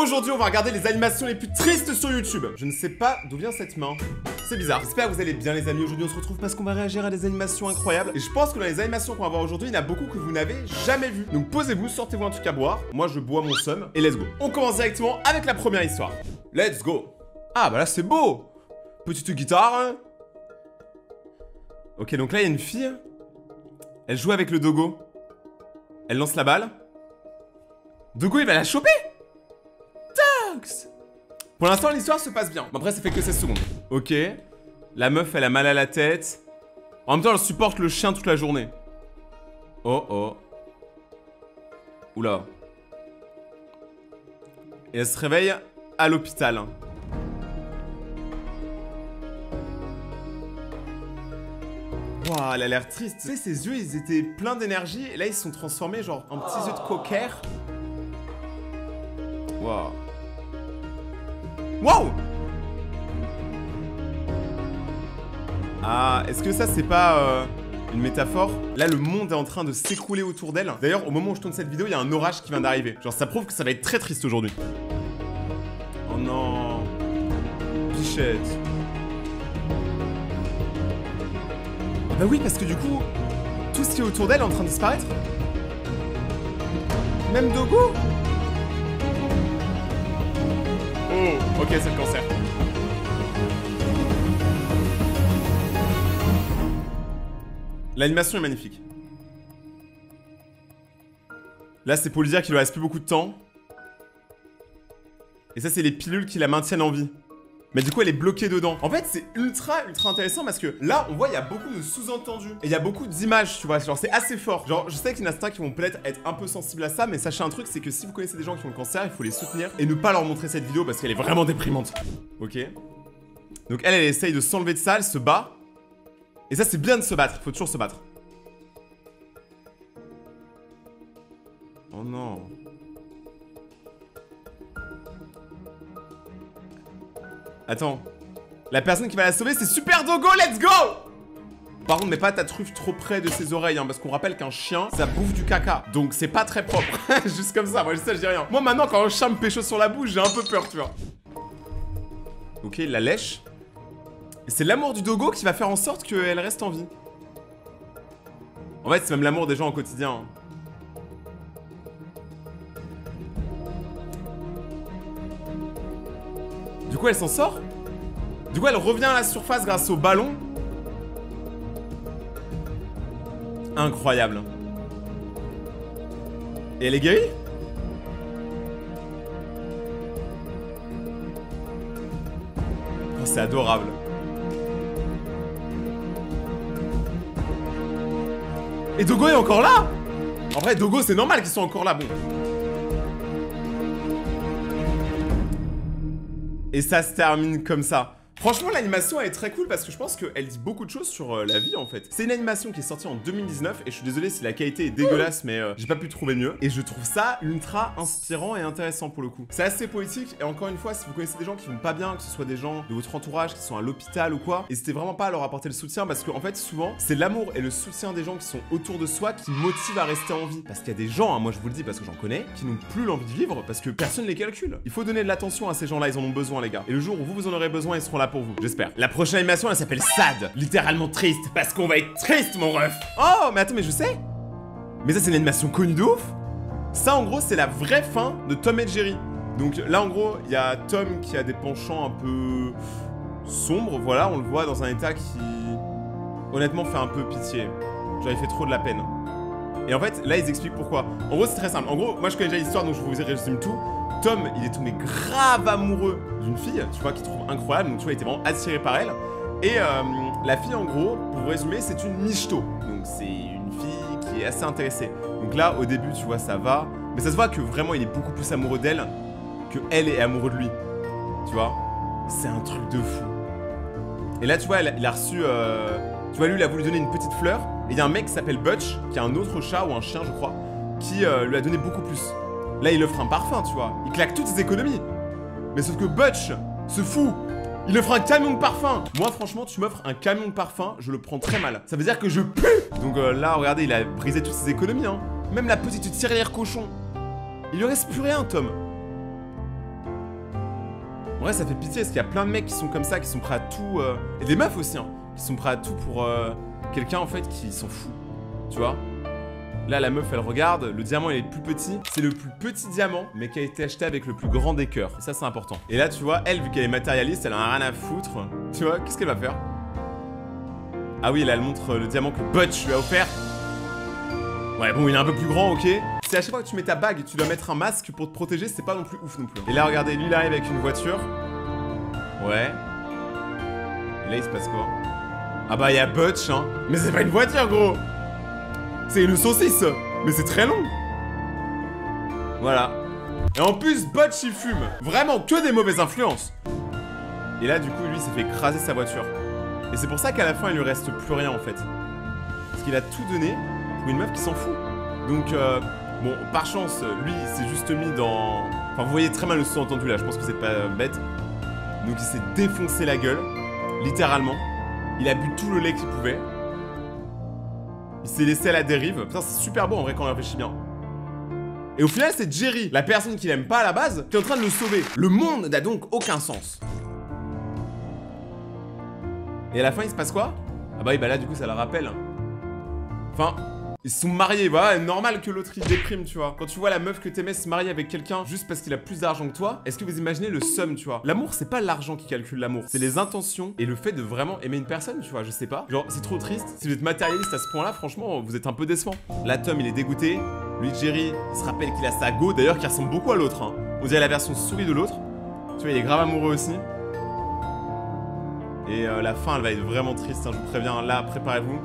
Aujourd'hui, on va regarder les animations les plus tristes sur YouTube. Je ne sais pas d'où vient cette main. C'est bizarre. J'espère que vous allez bien, les amis. Aujourd'hui, on se retrouve parce qu'on va réagir à des animations incroyables. Et je pense que dans les animations qu'on va voir aujourd'hui, il y en a beaucoup que vous n'avez jamais vues. Donc posez-vous, sortez-vous un truc à boire. Moi, je bois mon somme et let's go. On commence directement avec la première histoire. Let's go. Ah, bah là, c'est beau. Petite guitare. Hein. Ok, donc là, il y a une fille. Elle joue avec le dogo. Elle lance la balle. Dogo, il va la choper. Tox. Pour l'instant, l'histoire se passe bien. Bon, après, ça fait que 16 secondes. Ok. La meuf, elle a mal à la tête. En même temps, elle supporte le chien toute la journée. Oh, oh. Oula. Et elle se réveille à l'hôpital. Waouh, elle a l'air triste. Tu sais, ses yeux, ils étaient pleins d'énergie. Et là, ils se sont transformés, genre, en petits yeux de cocker. Waouh. Waouh. Ah, est-ce que ça, c'est pas une métaphore? Là, le monde est en train de s'écrouler autour d'elle. D'ailleurs, au moment où je tourne cette vidéo, il y a un orage qui vient d'arriver. Genre, ça prouve que ça va être très triste aujourd'hui. Oh non. Bichette. Bah oui, parce que du coup, tout ce qui est autour d'elle est en train de disparaître. Même Dogo. Oh, ok, c'est le cancer. L'animation est magnifique. Là, c'est pour lui dire qu'il lui reste plus beaucoup de temps. Et ça, c'est les pilules qui la maintiennent en vie. Mais du coup, elle est bloquée dedans. En fait, c'est ultra intéressant parce que là, on voit, il y a beaucoup de sous-entendus. Et il y a beaucoup d'images, tu vois. Genre, c'est assez fort. Genre, je sais qu'il y en a certains qui vont peut-être être un peu sensibles à ça, mais sachez un truc, c'est que si vous connaissez des gens qui ont le cancer, il faut les soutenir et ne pas leur montrer cette vidéo parce qu'elle est vraiment déprimante. Ok. Donc, elle essaye de s'enlever de ça, elle se bat. Et ça, c'est bien de se battre. Il faut toujours se battre. Oh non. Attends, la personne qui va la sauver, c'est Super Dogo, let's go! Par contre, mets pas ta truffe trop près de ses oreilles, hein, parce qu'on rappelle qu'un chien, ça bouffe du caca. Donc c'est pas très propre. Juste comme ça, moi je sais, je dis rien. Moi maintenant, quand un chien me pécho sur la bouche, j'ai un peu peur, tu vois. Ok, il la lèche. Et c'est l'amour du dogo qui va faire en sorte qu'elle reste en vie. En fait, c'est même l'amour des gens au quotidien. Hein. Du coup, elle s'en sort. Du coup, elle revient à la surface grâce au ballon. Incroyable. Et elle est guérie? Oh, c'est adorable. Et Dogo est encore là? En vrai, Dogo, c'est normal qu'ils soient encore là, bon. Et ça se termine comme ça. Franchement, l'animation elle est très cool parce que je pense qu'elle dit beaucoup de choses sur la vie en fait. C'est une animation qui est sortie en 2019 et je suis désolé si la qualité est dégueulasse mais j'ai pas pu trouver mieux. Et je trouve ça ultra inspirant et intéressant pour le coup. C'est assez poétique et encore une fois, si vous connaissez des gens qui vont pas bien, que ce soit des gens de votre entourage qui sont à l'hôpital ou quoi, n'hésitez vraiment pas à leur apporter le soutien parce qu'en fait souvent, c'est l'amour et le soutien des gens qui sont autour de soi qui motivent à rester en vie. Parce qu'il y a des gens, hein, moi je vous le dis parce que j'en connais, qui n'ont plus l'envie de vivre parce que personne les calcule. Il faut donner de l'attention à ces gens-là, ils en ont besoin les gars. Et le jour où vous en aurez besoin, ils seront là pour vous, j'espère. La prochaine animation, elle s'appelle Sad. Littéralement triste, parce qu'on va être triste, mon ref. Oh, mais attends, mais je sais. Mais ça, c'est une animation connue de ouf. Ça, en gros, c'est la vraie fin de Tom et Jerry. Donc là, en gros, il y a Tom qui a des penchants un peu sombres. Voilà, on le voit dans un état qui, honnêtement, fait un peu pitié. Genre, il fait trop de la peine. Et en fait, là, ils expliquent pourquoi. En gros, c'est très simple. En gros, moi, je connais déjà l'histoire, donc je vous résume tout. Tom, il est tombé grave amoureux d'une fille, tu vois, qu'il trouve incroyable. Donc, tu vois, il était vraiment attiré par elle. Et la fille, en gros, pour vous résumer, c'est une michto. Donc, c'est une fille qui est assez intéressée. Donc là, au début, tu vois, ça va. Mais ça se voit que vraiment, il est beaucoup plus amoureux d'elle que elle est amoureuse de lui. Tu vois, c'est un truc de fou. Et là, tu vois, il a reçu... tu vois, lui, il a voulu donner une petite fleur. Et il y a un mec qui s'appelle Butch, qui a un autre chat ou un chien, je crois, qui lui a donné beaucoup plus. Là, il offre un parfum, tu vois. Il claque toutes ses économies. Mais sauf que Butch se fout. Il offre un camion de parfum. Moi, franchement, tu m'offres un camion de parfum, je le prends très mal. Ça veut dire que je pue. Donc là, regardez, il a brisé toutes ses économies, hein. Même la petite tirelire cochon. Il lui reste plus rien, Tom. En vrai, ça fait pitié parce qu'il y a plein de mecs qui sont comme ça, qui sont prêts à tout... Et des meufs aussi, hein, qui sont prêts à tout pour quelqu'un, en fait, qui s'en fout. Tu vois? Là, la meuf, elle regarde, le diamant, il est le plus petit. C'est le plus petit diamant, mais qui a été acheté avec le plus grand des cœurs. Et ça, c'est important. Et là, tu vois, elle, vu qu'elle est matérialiste, elle en a rien à foutre. Tu vois, qu'est-ce qu'elle va faire? Ah oui, là, elle montre le diamant que Butch lui a offert. Ouais, bon, il est un peu plus grand, ok. Si à chaque fois que tu mets ta bague, tu dois mettre un masque pour te protéger, c'est pas non plus ouf non plus. Et là, regardez, lui, il arrive avec une voiture. Ouais. Et là, il se passe quoi? Ah bah, il y a Butch, hein. Mais c'est pas une voiture, gros. C'est une saucisse. Mais c'est très long. Voilà. Et en plus, Butch, il fume. Vraiment, que des mauvaises influences. Et là, du coup, lui, il s'est fait écraser sa voiture. Et c'est pour ça qu'à la fin, il lui reste plus rien, en fait. Parce qu'il a tout donné pour une meuf qui s'en fout. Donc, bon, par chance, lui, il s'est juste mis dans... Enfin, vous voyez très mal le sous-entendu, là. Je pense que c'est pas bête. Donc, il s'est défoncé la gueule. Littéralement. Il a bu tout le lait qu'il pouvait. Il s'est laissé à la dérive. Putain, c'est super beau, en vrai, quand on réfléchit bien. Et au final, c'est Jerry, la personne qu'il aime pas à la base, qui est en train de le sauver. Le monde n'a donc aucun sens. Et à la fin, il se passe quoi? Ah bah oui, bah là, du coup, ça la rappelle. Enfin, ils se sont mariés, voilà, normal que l'autre, il déprime, tu vois. Quand tu vois la meuf que t'aimais se marier avec quelqu'un juste parce qu'il a plus d'argent que toi, est-ce que vous imaginez le somme, tu vois? L'amour, c'est pas l'argent qui calcule l'amour, c'est les intentions et le fait de vraiment aimer une personne, tu vois, je sais pas. Genre, c'est trop triste. Si vous êtes matérialiste à ce point-là, franchement, vous êtes un peu décevant. Là, Tom, il est dégoûté. Lui, Jerry, il se rappelle qu'il a sa go, d'ailleurs, qui ressemble beaucoup à l'autre, hein. On dirait la version souris de l'autre. Tu vois, il est grave amoureux aussi. Et la fin, elle va être vraiment triste, hein, je vous préviens. Là, préparez-vous.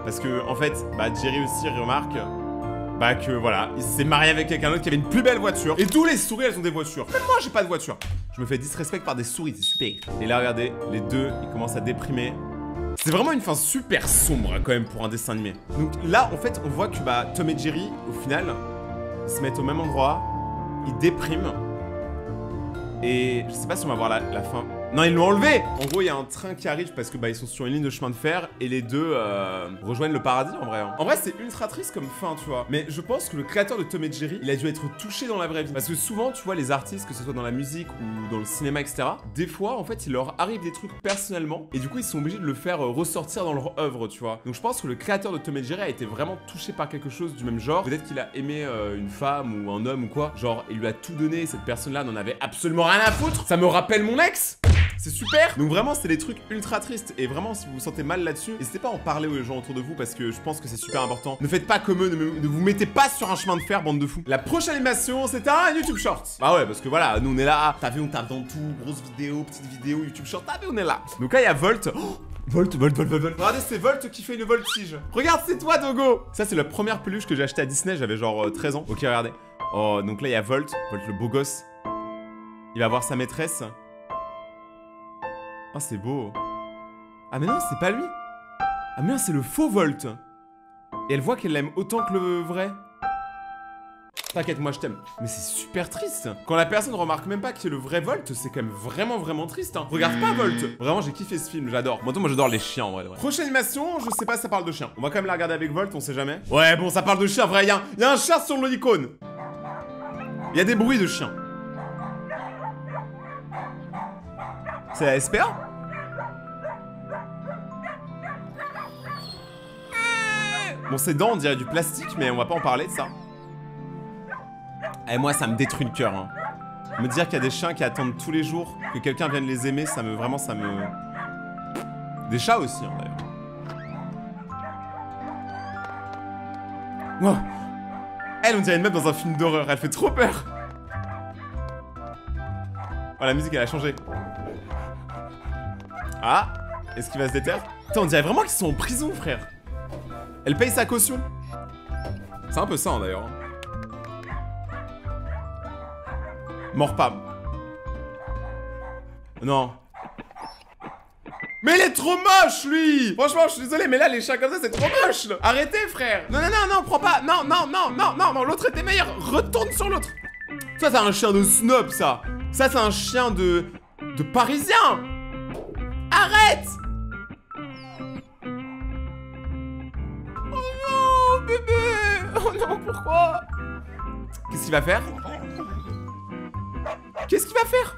Parce que, en fait, bah, Jerry aussi remarque bah, que voilà, il s'est marié avec quelqu'un d'autre qui avait une plus belle voiture. Et tous les souris, elles ont des voitures. Même moi, j'ai pas de voiture. Je me fais disrespect par des souris, c'est super. Et là, regardez, les deux, ils commencent à déprimer. C'est vraiment une fin super sombre, hein, quand même, pour un dessin animé. Donc là, en fait, on voit que bah, Tom et Jerry, au final, ils se mettent au même endroit. Ils dépriment. Et je sais pas si on va voir la fin. Non, ils l'ont enlevé. En gros, il y a un train qui arrive parce que bah ils sont sur une ligne de chemin de fer et les deux rejoignent le paradis en vrai. Hein. En vrai, c'est ultra triste comme fin, tu vois. Mais je pense que le créateur de Tom et Jerry, il a dû être touché dans la vraie vie. Parce que souvent, tu vois, les artistes, que ce soit dans la musique ou dans le cinéma, etc., des fois, en fait, il leur arrive des trucs personnellement et du coup, ils sont obligés de le faire ressortir dans leur œuvre, tu vois. Donc je pense que le créateur de Tom et Jerry a été vraiment touché par quelque chose du même genre. Peut-être qu'il a aimé une femme ou un homme ou quoi. Genre, il lui a tout donné, cette personne-là n'en avait absolument rien à foutre. Ça me rappelle mon ex. C'est super. Donc vraiment, c'est des trucs ultra tristes. Et vraiment, si vous vous sentez mal là-dessus, n'hésitez pas à en parler aux gens autour de vous parce que je pense que c'est super important. Ne faites pas comme eux, ne vous mettez pas sur un chemin de fer, bande de fous. La prochaine animation, c'est un YouTube Shorts. Bah ouais, parce que voilà, nous on est là. T'as vu, on tape dans tout. Grosse vidéo, petite vidéo, YouTube Shorts. T'as vu, on est là. Donc là, il y a Volt. Oh, Volt. Regardez, c'est Volt qui fait une voltige. Regarde, c'est toi, Dogo. Ça, c'est la première peluche que j'ai achetée à Disney. J'avais genre 13 ans. Ok, regardez. Oh, donc là, il y a Volt. Volt, le beau gosse. Il va voir sa maîtresse. Ah, c'est beau. Ah, mais non, c'est pas lui. Ah, mais non, c'est le faux Volt. Et elle voit qu'elle l'aime autant que le vrai. T'inquiète, moi je t'aime. Mais c'est super triste. Quand la personne remarque même pas que c'est le vrai Volt, c'est quand même vraiment triste, hein. Regarde pas Volt. Vraiment, j'ai kiffé ce film, j'adore. Moi j'adore les chiens, en vrai. Prochaine animation, je sais pas si ça parle de chiens. On va quand même la regarder avec Volt, on sait jamais. Ouais, bon, ça parle de chiens, vrai. Y a un chat sur l'icône. Il y a des bruits de chiens. C'est la SPA? Bon, ses dents, on dirait du plastique, mais on va pas en parler de ça. Et moi, ça me détruit le cœur. Hein. Me dire qu'il y a des chiens qui attendent tous les jours que quelqu'un vienne les aimer, ça me... Vraiment, ça me... Des chats aussi, hein, d'ailleurs. Wow. Elle, on dirait une meuf dans un film d'horreur. Elle fait trop peur. Oh, la musique, elle a changé. Ah, est-ce qu'il va se déterre? Putain, on dirait vraiment qu'ils sont en prison, frère. Elle paye sa caution. C'est un peu ça, hein, d'ailleurs. Mort pas. Non. Mais il est trop moche, lui. Franchement, je suis désolé, mais là, les chats comme ça, c'est trop moche, là. Arrêtez, frère. Non, prends pas. Non, l'autre était meilleur. Retourne sur l'autre. Ça, c'est un chien de snob, ça. Ça, c'est un chien de parisien. Arrête. Oh non, bébé. Oh non, pourquoi? Qu'est-ce qu'il va faire? Qu'est-ce qu'il va faire?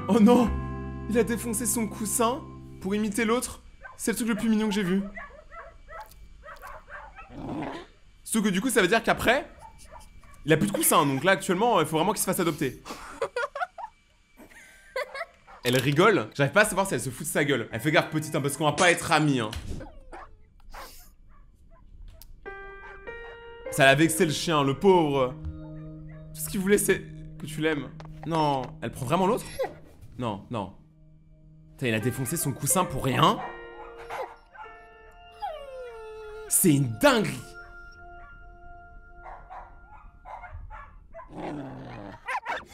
Oh non! Il a défoncé son coussin pour imiter l'autre. C'est le truc le plus mignon que j'ai vu. Sauf que du coup, ça veut dire qu'après, il a plus de coussin. Donc là, actuellement, il faut vraiment qu'il se fasse adopter. Elle rigole. J'arrive pas à savoir si elle se fout de sa gueule. Elle fait gaffe, petite, hein, parce qu'on va pas être amis. Hein. Ça l'a vexé le chien, le pauvre. Tout ce qu'il voulait, c'est que tu l'aimes. Non, elle prend vraiment l'autre? Non, non. Putain, il a défoncé son coussin pour rien. C'est une dinguerie.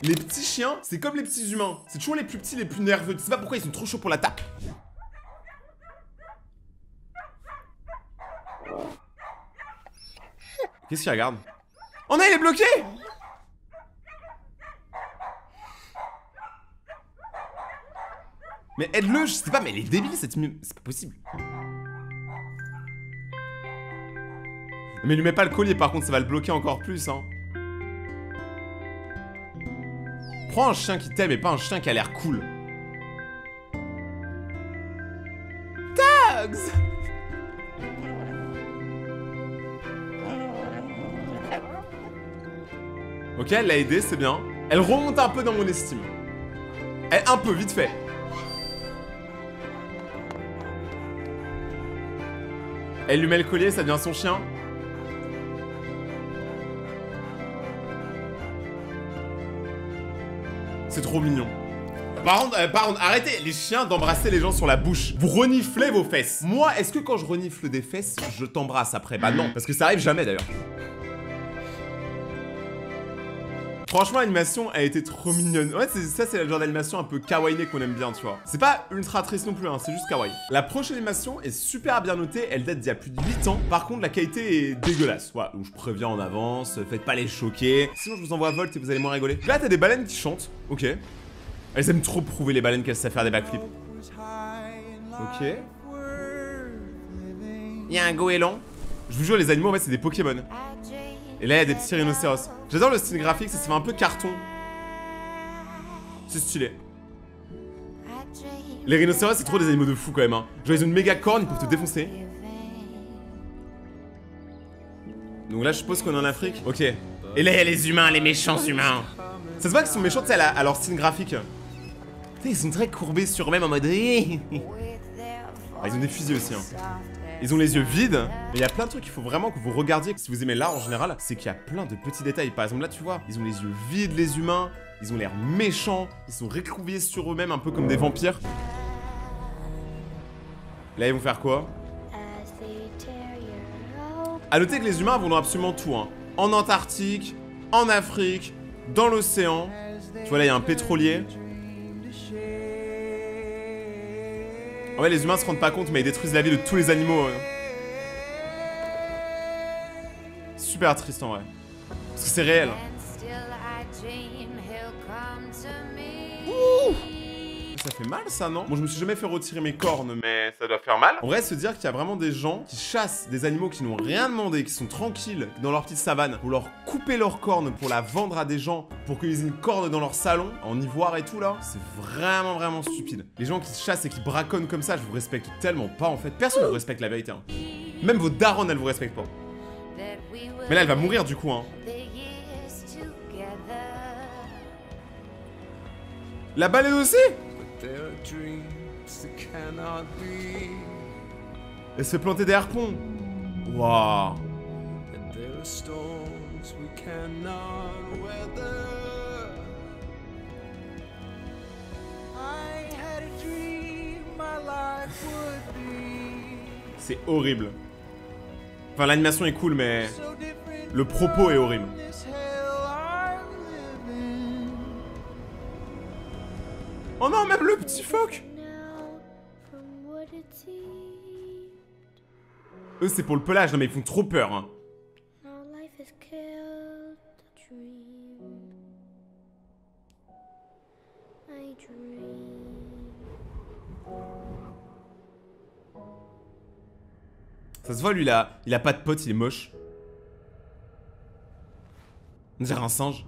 Les petits chiens, c'est comme les petits humains. C'est toujours les plus petits, les plus nerveux. Tu sais pas pourquoi ils sont trop chauds pour la tape. Qu'est-ce qu'il regarde? Oh non, il est bloqué! Mais aide-le, je sais pas, mais elle est débile cette mime. C'est pas possible. Mais lui mets pas le collier, par contre, ça va le bloquer encore plus, hein. Prends un chien qui t'aime et pas un chien qui a l'air cool. Tags! Ok, elle l'a aidé, c'est bien. Elle remonte un peu dans mon estime. Elle, un peu, vite fait. Elle lui met le collier, ça devient son chien. C'est trop mignon. Par contre, arrêtez les chiens d'embrasser les gens sur la bouche. Vous reniflez vos fesses. Moi, est-ce que quand je renifle des fesses, je t'embrasse après? Bah non, parce que ça arrive jamais d'ailleurs. Franchement, l'animation a été trop mignonne. Ouais, ça, c'est le genre d'animation un peu kawaii qu'on aime bien, tu vois. C'est pas ultra triste non plus, hein, c'est juste kawaii. La prochaine animation est super bien notée. Elle date d'il y a plus de 8 ans. Par contre, la qualité est dégueulasse. Voilà, donc je préviens en avance. Faites pas les choquer. Sinon, je vous envoie Volt et vous allez moins rigoler. Là, t'as des baleines qui chantent. Ok. Elles aiment trop prouver les baleines qu'elles savent faire des backflips. Ok. Il y a un goéland. Je vous jure, les animaux, en fait, c'est des Pokémon. Et là, il y a des petits rhinocéros. J'adore le style graphique, ça fait un peu carton. C'est stylé. Les rhinocéros, c'est trop des animaux de fou quand même. Hein. Genre, ils ont une méga corne, ils peuvent te défoncer. Donc là, je suppose qu'on est en Afrique. Ok. Et là, il y a les humains, les méchants humains. Ça se voit qu'ils sont méchants, tu sais, à leur style graphique. Putain, ils sont très courbés sur eux-mêmes en mode... Ah, ils ont des fusils aussi, hein. Ils ont les yeux vides, mais il y a plein de trucs qu'il faut vraiment que vous regardiez. Si vous aimez l'art en général, c'est qu'il y a plein de petits détails. Par exemple, là, tu vois, ils ont les yeux vides, les humains. Ils ont l'air méchants. Ils sont recroquevillés sur eux-mêmes, un peu comme des vampires. Là, ils vont faire quoi? A noter que les humains vont dans absolument tout, hein. En Antarctique, en Afrique, dans l'océan. Tu vois, là, il y a un pétrolier. En vrai, les humains se rendent pas compte, mais ils détruisent la vie de tous les animaux. Super triste en vrai. Parce que c'est réel. Ouh, ça fait mal ça, non? Bon, je me suis jamais fait retirer mes cornes, mais ça doit faire mal. En vrai, se dire qu'il y a vraiment des gens qui chassent des animaux qui n'ont rien demandé, qui sont tranquilles dans leur petite savane, pour leur couper leurs cornes, pour la vendre à des gens, pour qu'ils aient une corne dans leur salon, en ivoire et tout là, c'est vraiment, vraiment stupide. Les gens qui chassent et qui braconnent comme ça, je vous respecte tellement pas en fait. Personne ne vous respecte la vérité. Hein. Même vos darons, elles vous respectent pas. Mais là, elle va mourir du coup, hein. La baleine aussi? Elle se fait planter des harpons. Waouh. C'est horrible. Enfin, l'animation est cool, mais le propos est horrible. Oh non, même le petit phoque. Eux, c'est pour le pelage. Non, mais ils font trop peur, hein. Ça se voit, lui, il a pas de pote, il est moche. On dirait un singe.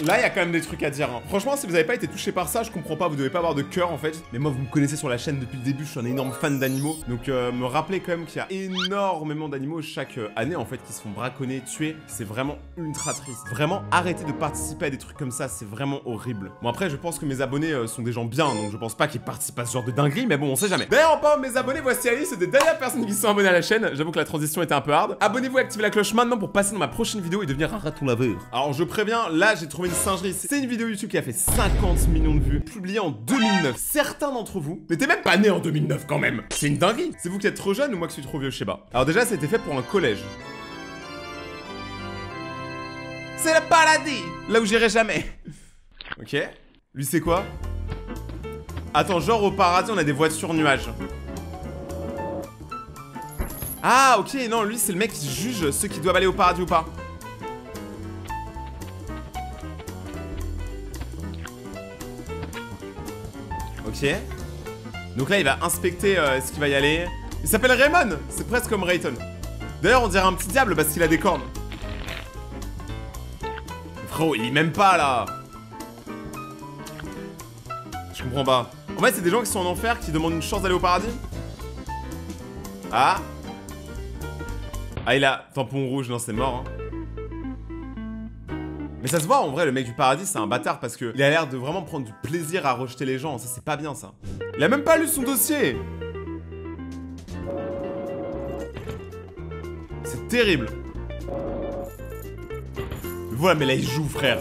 Là, il y a quand même des trucs à dire. Hein. Franchement, si vous avez pas été touché par ça, je comprends pas. Vous devez pas avoir de cœur en fait. Mais moi, vous me connaissez sur la chaîne depuis le début. Je suis un énorme fan d'animaux. Donc, me rappeler quand même qu'il y a énormément d'animaux chaque année en fait qui se font braconner, tuer. C'est vraiment ultra triste. Vraiment, arrêtez de participer à des trucs comme ça. C'est vraiment horrible. Bon, après, je pense que mes abonnés sont des gens bien. Donc, je pense pas qu'ils participent à ce genre de dinguerie. Mais bon, on sait jamais. D'ailleurs, en parlant de mes abonnés, voici la liste des dernières personnes qui sont abonnées à la chaîne. J'avoue que la transition était un peu hard. Abonnez-vous et activez la cloche maintenant pour passer dans ma prochaine vidéo et devenir un raton laveur. Alors, je préviens, là, j'ai trouvé une singerie. C'est une vidéo YouTube qui a fait 50 millions de vues, publiée en 2009. Certains d'entre vous n'étaient même pas nés en 2009 quand même. C'est une dinguerie. C'est vous qui êtes trop jeune ou moi qui suis trop vieux, je sais pas. Alors déjà, c'était fait pour un collège. C'est le paradis, là où j'irai jamais. Ok. Lui, c'est quoi? Attends, genre au paradis, on a des voitures nuages. Ah, ok, non, lui, c'est le mec qui juge ceux qui doivent aller au paradis ou pas. Ok. Donc là, il va inspecter ce qui va y aller. Il s'appelle Raymond. C'est presque comme Rayton. D'ailleurs, on dirait un petit diable parce qu'il a des cornes. Frérot, il est même pas là. Je comprends pas. En fait, c'est des gens qui sont en enfer qui demandent une chance d'aller au paradis. Ah. Ah, il a tampon rouge. Non, c'est mort. Hein. Mais ça se voit, en vrai, le mec du paradis, c'est un bâtard parce que il a l'air de vraiment prendre du plaisir à rejeter les gens. Ça, c'est pas bien, ça. Il a même pas lu son dossier. C'est terrible. Voilà, mais là, il joue, frère.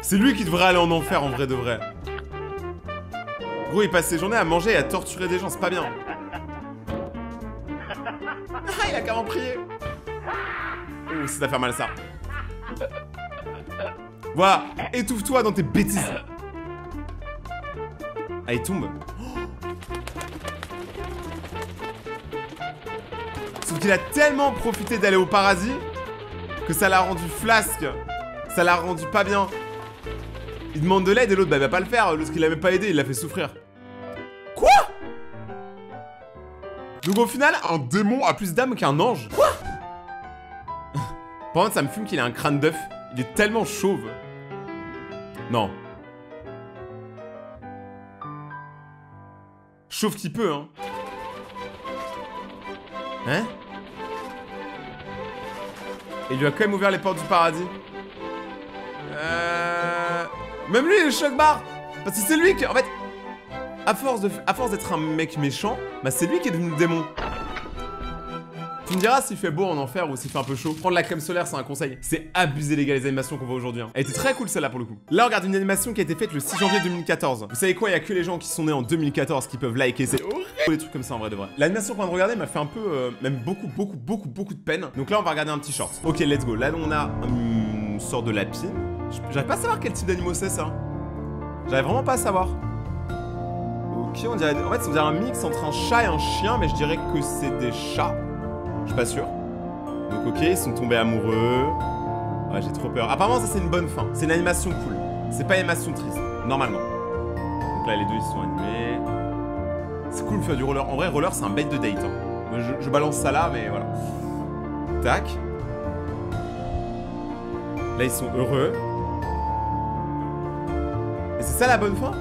C'est lui qui devrait aller en enfer, en vrai de vrai. Gros, il passe ses journées à manger et à torturer des gens, c'est pas bien. Ah, il a carrément prié. Ouh, ça va faire mal, ça. Voilà, étouffe-toi dans tes bêtises. Ah, il tombe. Sauf qu'il a tellement profité d'aller au paradis que ça l'a rendu flasque. Ça l'a rendu pas bien. Il demande de l'aide et l'autre, bah, il va pas le faire. L'autre qu'il a même pas aidé, il l'a fait souffrir. Quoi? Donc au final, un démon a plus d'âme qu'un ange. Quoi? Par contre, ça me fume qu'il a un crâne d'œuf. Il est tellement chauve. Non. Chauve qui peut, hein. Hein? Et il lui a quand même ouvert les portes du paradis. Même lui, il est choc-barre. Parce que c'est lui qui... En fait, à force d'être un mec méchant, bah c'est lui qui est devenu le démon. Tu me diras s'il fait beau en enfer ou s'il fait un peu chaud. Prendre la crème solaire, c'est un conseil. C'est abusé, les gars, les animations qu'on voit aujourd'hui. Hein. Elle était très cool, celle-là, pour le coup. Là, on regarde une animation qui a été faite le 6 janvier 2014. Vous savez quoi? Il y a que les gens qui sont nés en 2014 qui peuvent liker. C'est horrible. Des trucs comme ça, en vrai de vrai. L'animation qu'on vient de regarder m'a fait un peu, même beaucoup de peine. Donc là, on va regarder un petit short. Ok, let's go. Là, on a une sorte de lapine. J'arrive pas à savoir quel type d'animaux c'est, ça. J'arrive vraiment pas à savoir. Ok, on dirait... En fait, c'est un mix entre un chat et un chien, mais je dirais que c'est des chats. Je suis pas sûr. Donc ok, ils sont tombés amoureux. Ouais, j'ai trop peur. Apparemment, ça c'est une bonne fin. C'est une animation cool. C'est pas une animation triste, normalement. Donc là, les deux, ils sont animés. C'est cool de faire du roller. En vrai, roller, c'est un bait de date. Hein. Je balance ça là, mais voilà. Tac. Là, ils sont heureux. Et c'est ça la bonne fin?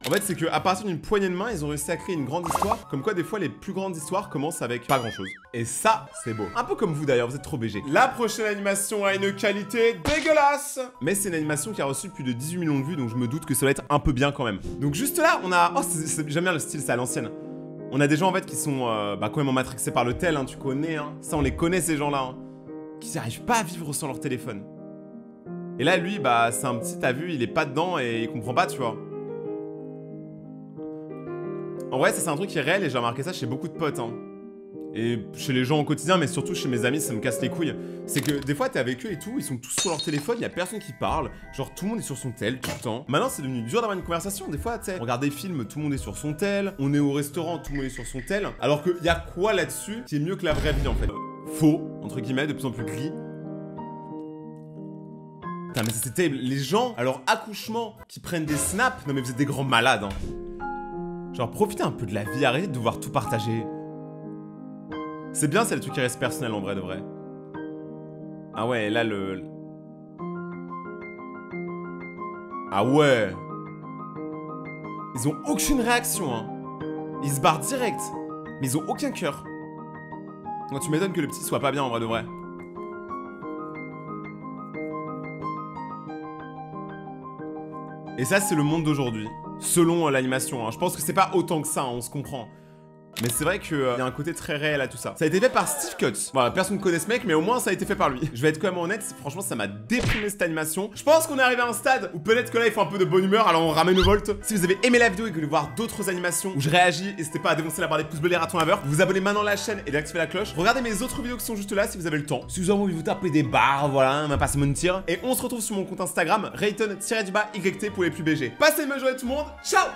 En fait, c'est qu'à partir d'une poignée de main, ils ont réussi à créer une grande histoire. Comme quoi, des fois, les plus grandes histoires commencent avec pas grand-chose. Et ça, c'est beau. Un peu comme vous d'ailleurs, vous êtes trop BG. La prochaine animation a une qualité dégueulasse. Mais c'est une animation qui a reçu plus de 18 millions de vues, donc je me doute que ça va être un peu bien quand même. Donc juste là, on a... Oh, j'aime bien le style, c'est à l'ancienne. On a des gens en fait qui sont quand même matrixés par le tel, hein, tu connais. Hein. Ça, on les connaît ces gens-là. Hein, qui n'arrivent pas à vivre sans leur téléphone. Et là, lui, bah, c'est un petit, t'as vu, il est pas dedans et il comprend pas, tu vois. En vrai, ça c'est un truc qui est réel et j'ai remarqué ça chez beaucoup de potes. Hein. Et chez les gens au quotidien, mais surtout chez mes amis, ça me casse les couilles. C'est que des fois, t'es avec eux et tout, ils sont tous sur leur téléphone, y a personne qui parle. Genre, tout le monde est sur son tel tout le temps. Maintenant, c'est devenu dur d'avoir une conversation. Des fois, tu sais, on regarde des films, tout le monde est sur son tel. On est au restaurant, tout le monde est sur son tel. Alors qu'il y a quoi là-dessus qui est mieux que la vraie vie en fait? Faux, entre guillemets, de plus en plus gris. Putain, mais c'est terrible. Les gens, à leur accouchement, qui prennent des snaps, non mais vous êtes des grands malades, hein. Genre, profitez un peu de la vie, arrêtez de devoir tout partager. C'est bien, c'est le truc qui reste personnel en vrai de vrai. Ah ouais, là le... Ah ouais. Ils ont aucune réaction, hein. Ils se barrent direct. Mais ils ont aucun cœur. Non, tu m'étonnes que le petit soit pas bien en vrai de vrai. Et ça, c'est le monde d'aujourd'hui. Selon l'animation, hein. Je pense que c'est pas autant que ça, hein, on se comprend. Mais c'est vrai qu'il y a un côté très réel à tout ça. Ça a été fait par Steve Cuts. Voilà, personne ne connaît ce mec, mais au moins ça a été fait par lui. Je vais être quand même honnête, franchement ça m'a déprimé cette animation. Je pense qu'on est arrivé à un stade où peut-être que là il faut un peu de bonne humeur, alors on ramène le volt. Si vous avez aimé la vidéo et que vous voulez voir d'autres animations où je réagis, n'hésitez pas à défoncer la barre des pouces bleus, les ratons laveurs. Vous abonnez maintenant à la chaîne et d'activer la cloche. Regardez mes autres vidéos qui sont juste là si vous avez le temps. Si vous avez envie de vous taper des barres, voilà, on va pas se mentir. Et on se retrouve sur mon compte Instagram, Rayton-YT pour les plus BG. Passez une bonne journée tout le monde, ciao!